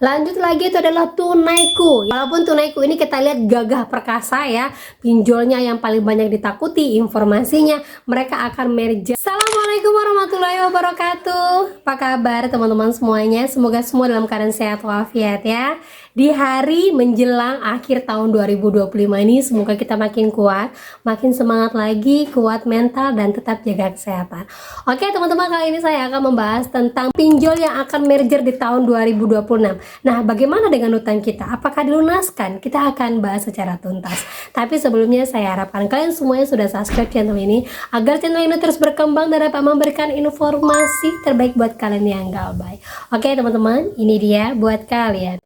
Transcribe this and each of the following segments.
Lanjut lagi, itu adalah Tunaiku. Walaupun Tunaiku ini kita lihat gagah perkasa ya, pinjolnya yang paling banyak ditakuti, informasinya mereka akan merger. Assalamualaikum warahmatullahi wabarakatuh. Apa kabar teman-teman semuanya? Semoga semua dalam keadaan sehat walafiat ya. Di hari menjelang akhir tahun 2025 ini, semoga kita makin kuat, makin semangat lagi, kuat mental dan tetap jaga kesehatan. Oke teman-teman, kali ini saya akan membahas tentang pinjol yang akan merger di tahun 2026. Nah, bagaimana dengan utang kita? Apakah dilunaskan? Kita akan bahas secara tuntas. Tapi sebelumnya saya harapkan kalian semuanya sudah subscribe channel ini agar channel ini terus berkembang dan dapat memberikan informasi terbaik buat kalian yang galbay. Oke teman-teman, ini dia buat kalian.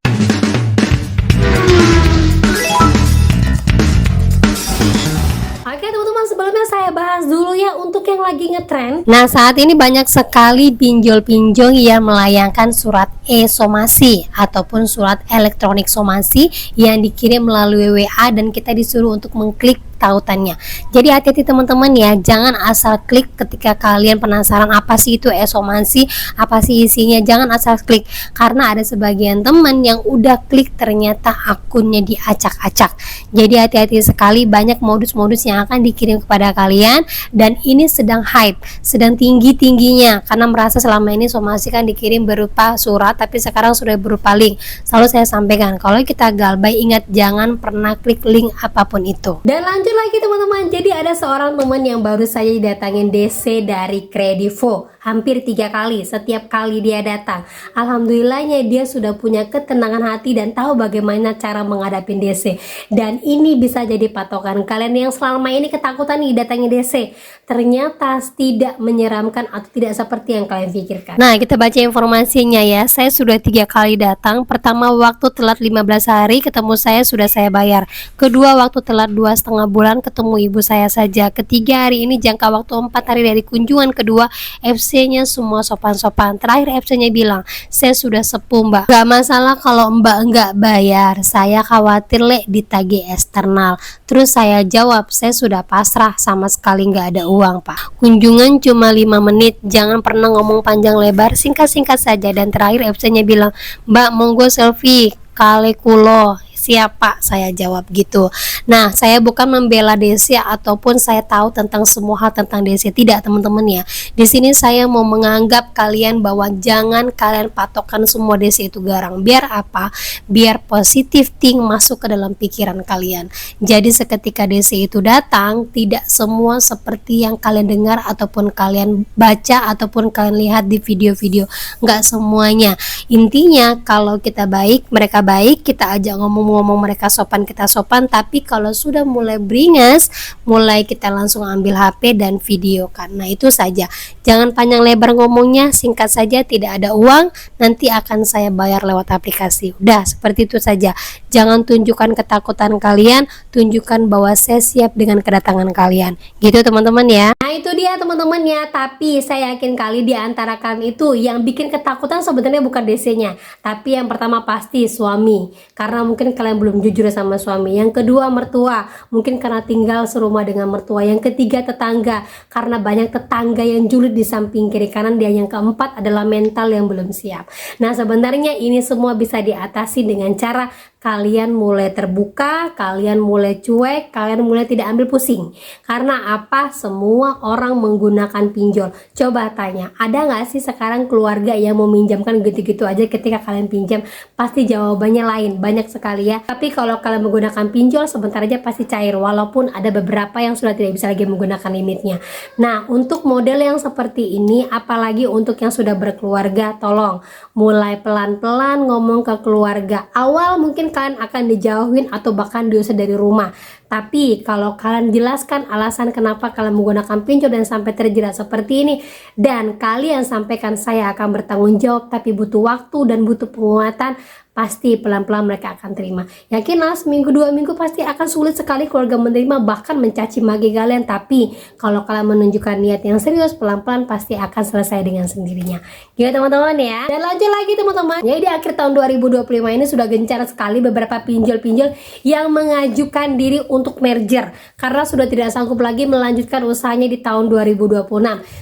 Oke teman-teman, sebelumnya saya bahas dulu ya untuk yang lagi ngetrend. Nah, saat ini banyak sekali pinjol-pinjol yang melayangkan surat e-somasi ataupun surat elektronik somasi yang dikirim melalui WA dan kita disuruh untuk mengklik tautannya. Jadi hati-hati teman-teman ya, jangan asal klik ketika kalian penasaran apa sih itu e-somasi, apa sih isinya, jangan asal klik karena ada sebagian teman yang udah klik ternyata akunnya diacak-acak. Jadi hati-hati sekali, banyak modus-modus yang akan dikirim kepada kalian dan ini sedang hype, sedang tinggi-tingginya karena merasa selama ini somasi kan dikirim berupa surat tapi sekarang sudah berupa link. Selalu saya sampaikan kalau kita galbay, ingat jangan pernah klik link apapun itu. Dan lanjut lagi teman-teman, jadi ada seorang teman yang baru saja didatangin DC dari Kredivo hampir 3 kali. Setiap kali dia datang, alhamdulillahnya dia sudah punya ketenangan hati dan tahu bagaimana cara menghadapi DC. Dan ini bisa jadi patokan kalian yang selama ini ketakutan nih datangi DC, ternyata tidak menyeramkan atau tidak seperti yang kalian pikirkan. Nah, kita baca informasinya ya. Saya sudah 3 kali datang. Pertama waktu telat 15 hari, ketemu saya sudah saya bayar. Kedua waktu telat 2,5 bulan, ketemu ibu saya saja. Ketiga hari ini jangka waktu 4 hari dari kunjungan kedua, FC-nya semua sopan-sopan. Terakhir FC-nya bilang, saya sudah sepuh mbak, gak masalah kalau mbak nggak bayar, saya khawatir lek ditagih eksternal. Terus saya jawab, saya sudah pasrah, sama sekali nggak ada uang pak. Kunjungan cuma 5 menit, jangan pernah ngomong panjang lebar, singkat-singkat saja. Dan terakhir FC-nya bilang, mbak monggo selfie kali kulo. Siapa? Saya jawab gitu. Nah, saya bukan membela DC ataupun saya tahu tentang semua hal tentang DC, tidak teman-teman ya. Di sini saya mau menganggap kalian bahwa jangan kalian patokan semua DC itu garang. Biar apa? Biar positif think masuk ke dalam pikiran kalian. Jadi seketika DC itu datang, tidak semua seperti yang kalian dengar ataupun kalian baca ataupun kalian lihat di video-video. Nggak semuanya. Intinya kalau kita baik, mereka baik, kita ajak ngomong mereka sopan, kita sopan. Tapi kalau sudah mulai beringas, mulai kita langsung ambil HP dan video kan. Nah itu saja, jangan panjang lebar ngomongnya, singkat saja, tidak ada uang, nanti akan saya bayar lewat aplikasi. Udah seperti itu saja. Jangan tunjukkan ketakutan kalian, tunjukkan bahwa saya siap dengan kedatangan kalian, gitu teman-teman ya. Nah itu dia teman-teman ya. Tapi saya yakin kali di antara kalian itu yang bikin ketakutan sebenarnya bukan DC-nya, tapi yang pertama pasti suami, karena mungkin kalian belum jujur sama suami. Yang kedua mertua, mungkin karena tinggal serumah dengan mertua. Yang ketiga tetangga, karena banyak tetangga yang julid di samping kiri kanan dia. Yang keempat adalah mental yang belum siap. Nah sebenarnya ini semua bisa diatasi dengan cara kalian mulai terbuka, kalian mulai cuek, kalian mulai tidak ambil pusing. Karena apa? Semua orang menggunakan pinjol. Coba tanya, ada nggak sih sekarang keluarga yang mau minjamkan gitu-gitu aja ketika kalian pinjam? Pasti jawabannya lain, banyak sekali ya. Tapi kalau kalian menggunakan pinjol, sebentar aja pasti cair. Walaupun ada beberapa yang sudah tidak bisa lagi menggunakan limitnya. Nah, untuk model yang seperti ini, apalagi untuk yang sudah berkeluarga, tolong mulai pelan-pelan ngomong ke keluarga. Awal mungkin kalian akan dijauhin atau bahkan diusir dari rumah. Tapi kalau kalian jelaskan alasan kenapa kalian menggunakan pinjol dan sampai terjerat seperti ini, dan kalian sampaikan saya akan bertanggung jawab, tapi butuh waktu dan butuh penguatan, pasti pelan-pelan mereka akan terima. Yakinlah seminggu 2 minggu pasti akan sulit sekali keluarga menerima, bahkan mencaci maki kalian. Tapi kalau kalian menunjukkan niat yang serius, pelan-pelan pasti akan selesai dengan sendirinya. Gitu teman-teman ya. Dan lanjut lagi teman-teman. Jadi di akhir tahun 2025 ini sudah gencar sekali beberapa pinjol-pinjol yang mengajukan diri untuk untuk merger karena sudah tidak sanggup lagi melanjutkan usahanya di tahun 2026.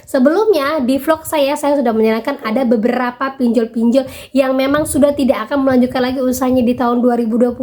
Sebelumnya di vlog saya sudah menyarankan ada beberapa pinjol-pinjol yang memang sudah tidak akan melanjutkan lagi usahanya di tahun 2026.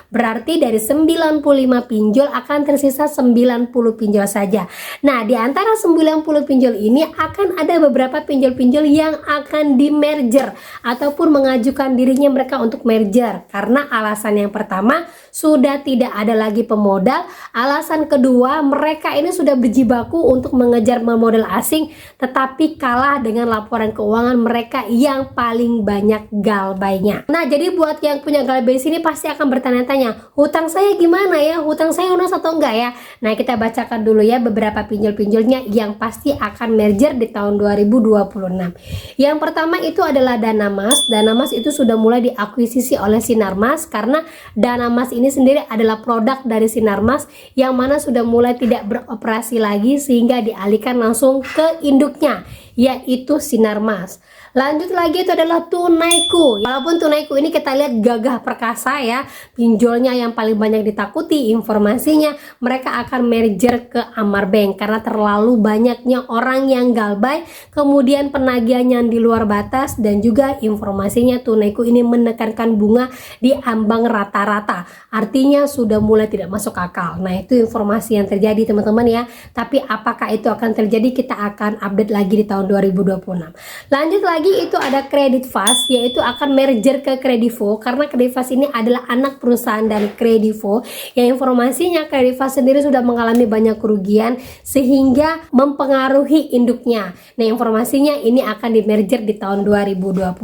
Berarti dari 95 pinjol akan tersisa 90 pinjol saja. Nah, di antara 90 pinjol ini akan ada beberapa pinjol-pinjol yang akan di merger ataupun mengajukan dirinya mereka untuk merger karena alasan yang pertama sudah tidak ada lagi pemodal, alasan kedua mereka ini sudah berjibaku untuk mengejar modal asing tetapi kalah dengan laporan keuangan mereka yang paling banyak galbainya. Nah, jadi buat yang punya galbay sini pasti akan bertanya-tanya, hutang saya gimana ya, hutang saya lunas atau enggak ya. Nah, kita bacakan dulu ya beberapa pinjol-pinjolnya yang pasti akan merger di tahun 2026. Yang pertama itu adalah Danamas. Danamas itu sudah mulai diakuisisi oleh Sinarmas karena Danamas ini sendiri adalah produk dari Sinarmas yang mana sudah mulai tidak beroperasi lagi sehingga dialihkan langsung ke induknya yaitu Sinarmas. Lanjut lagi itu adalah Tunaiku. Walaupun Tunaiku ini kita lihat gagah perkasa ya, pinjolnya yang paling banyak ditakuti, informasinya mereka akan merger ke Amar Bank karena terlalu banyaknya orang yang galbay, kemudian penagihan yang di luar batas dan juga informasinya Tunaiku ini menekankan bunga di ambang rata-rata. Artinya sudah mulai tidak masuk akal. Nah, itu informasi yang terjadi teman-teman ya. Tapi apakah itu akan terjadi kita akan update lagi di tahun 2026. Lanjut lagi itu ada Kreditfast, yaitu akan merger ke Kredivo karena Kreditfast ini adalah anak perusahaan dari Kredivo yang informasinya Kreditfast sendiri sudah mengalami banyak kerugian sehingga mempengaruhi induknya. Nah, informasinya ini akan di merger di tahun 2026.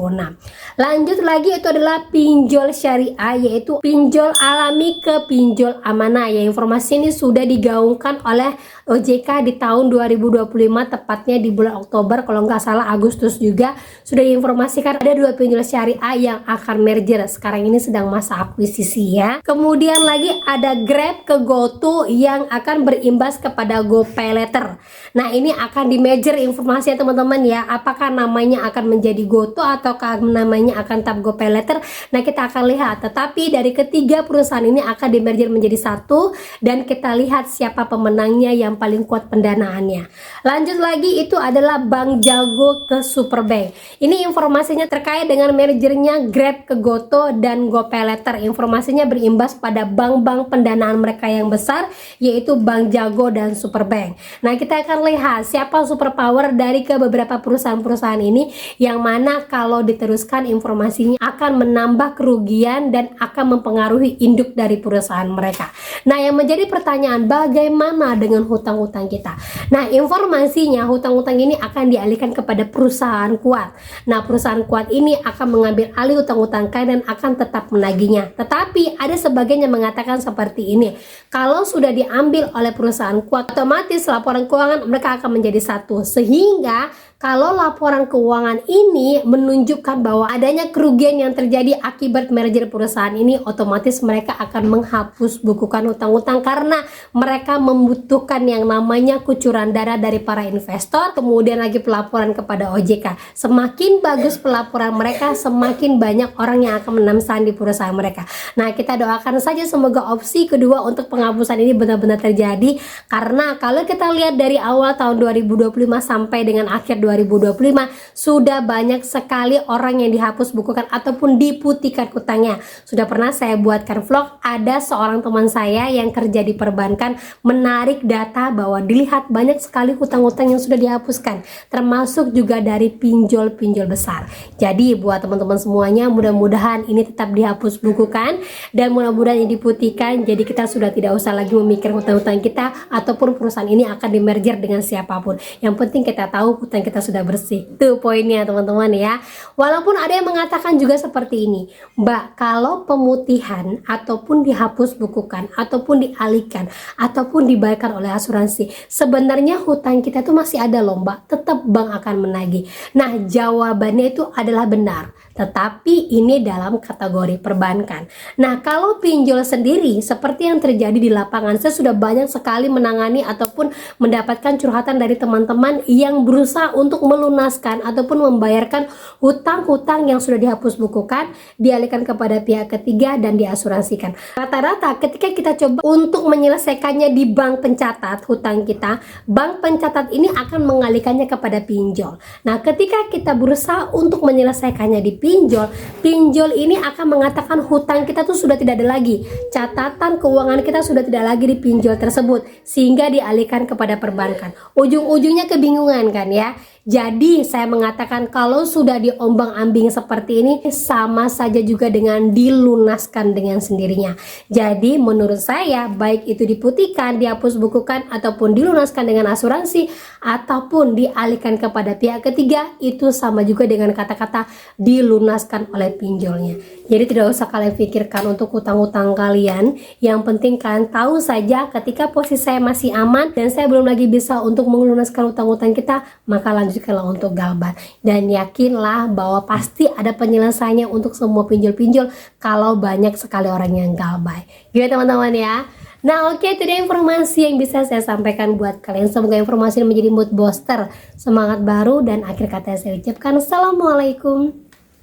Lanjut lagi itu adalah pinjol syariah, yaitu pinjol alami ke pinjol amanah yang informasi ini sudah digaungkan oleh OJK di tahun 2025 tepatnya di bulan Oktober kalau nggak salah Agustus juga sudah diinformasikan ada 2 pinjol syariah yang akan merger. Sekarang ini sedang masa akuisisi ya. Kemudian lagi ada Grab ke GoTo yang akan berimbas kepada GoPayLater. Nah, ini akan di merger informasi ya teman-teman ya. Apakah namanya akan menjadi GoTo ataukah namanya akan tetap GoPayLater? Nah, kita akan lihat. Tetapi dari ketiga perusahaan ini akan di merger menjadi satu dan kita lihat siapa pemenangnya yang paling kuat pendanaannya. Lanjut lagi itu adalah Bank Jago ke Superbank. Ini informasinya terkait dengan mergernya Grab ke GoTo dan GoPayLater. Informasinya berimbas pada bank-bank pendanaan mereka yang besar yaitu Bank Jago dan Superbank. Nah, kita akan lihat siapa superpower dari ke beberapa perusahaan-perusahaan ini yang mana kalau diteruskan informasinya akan menambah kerugian dan akan mempengaruhi induk dari perusahaan mereka. Nah, yang menjadi pertanyaan bagaimana dengan hutang-hutang kita? Nah, informasinya hutang-hutang ini akan dialihkan kepada perusahaan kuat. Nah, perusahaan kuat ini akan mengambil alih hutang-hutang kalian dan akan tetap menagihnya. Tetapi ada sebagian yang mengatakan seperti ini, kalau sudah diambil oleh perusahaan kuat, otomatis laporan keuangan mereka akan menjadi satu, sehingga kalau laporan keuangan ini menunjukkan bahwa adanya kerugian yang terjadi akibat merger perusahaan ini, otomatis mereka akan menghapus bukukan hutang-hutang karena mereka membutuhkan yang namanya kucuran darah dari para investor, kemudian lagi pelaporan kepada OJK. Semakin bagus pelaporan mereka, semakin banyak orang yang akan menanam saham di perusahaan mereka. Nah, kita doakan saja semoga opsi kedua untuk penghapusan ini benar-benar terjadi karena kalau kita lihat dari awal tahun 2025 sampai dengan akhir 2025 sudah banyak sekali orang yang dihapus bukukan ataupun diputihkan hutangnya. Sudah pernah saya buatkan vlog, ada seorang teman saya yang kerja di perbankan menarik data bahwa dilihat banyak sekali hutang-hutang yang sudah dihapuskan, termasuk juga dari pinjol-pinjol besar. Jadi buat teman-teman semuanya, mudah-mudahan ini tetap dihapus bukukan dan mudah-mudahan ini diputihkan, jadi kita sudah tidak usah lagi memikir hutang-hutang kita ataupun perusahaan ini akan di merger dengan siapapun. Yang penting kita tahu hutang kita sudah bersih. Itu poinnya teman-teman ya. Walaupun ada yang mengatakan juga seperti ini, Mbak, kalau pemutihan ataupun dihapus bukukan ataupun dialihkan ataupun dibayarkan oleh asuransi, sebenarnya hutang kita tuh masih ada loh Mbak, tetap bank akan menagih. Nah, jawabannya itu adalah benar. tetapi ini dalam kategori perbankan. Nah, kalau pinjol sendiri seperti yang terjadi di lapangan, saya sudah banyak sekali menangani ataupun mendapatkan curhatan dari teman-teman yang berusaha untuk melunaskan ataupun membayarkan hutang-hutang yang sudah dihapus bukukan, dialihkan kepada pihak ketiga dan diasuransikan. Rata-rata ketika kita coba untuk menyelesaikannya di bank pencatat hutang kita, bank pencatat ini akan mengalihkannya kepada pinjol. Nah, ketika kita berusaha untuk menyelesaikannya di pinjol, pinjol ini akan mengatakan hutang kita tuh sudah tidak ada lagi, catatan keuangan kita sudah tidak lagi di pinjol tersebut, sehingga dialihkan kepada perbankan. Ujung-ujungnya kebingungan kan ya. Jadi saya mengatakan kalau sudah diombang-ambing seperti ini sama saja juga dengan dilunaskan dengan sendirinya. Jadi menurut saya baik itu diputihkan, dihapus bukukan ataupun dilunaskan dengan asuransi ataupun dialihkan kepada pihak ketiga, itu sama juga dengan kata-kata dilunaskan oleh pinjolnya. Jadi tidak usah kalian pikirkan untuk hutang-hutang kalian. Yang penting kalian tahu saja ketika posisi saya masih aman dan saya belum lagi bisa untuk melunaskan hutang-hutang kita, maka lanjutkanlah untuk galbat. Dan yakinlah bahwa pasti ada penyelesaiannya untuk semua pinjol-pinjol kalau banyak sekali orang yang galbay. Gitu teman-teman ya. Nah oke, itu dia informasi yang bisa saya sampaikan buat kalian. Semoga informasi ini menjadi mood booster, semangat baru, dan akhir kata saya ucapkan Assalamualaikum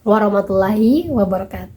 warahmatullahi wabarakatuh.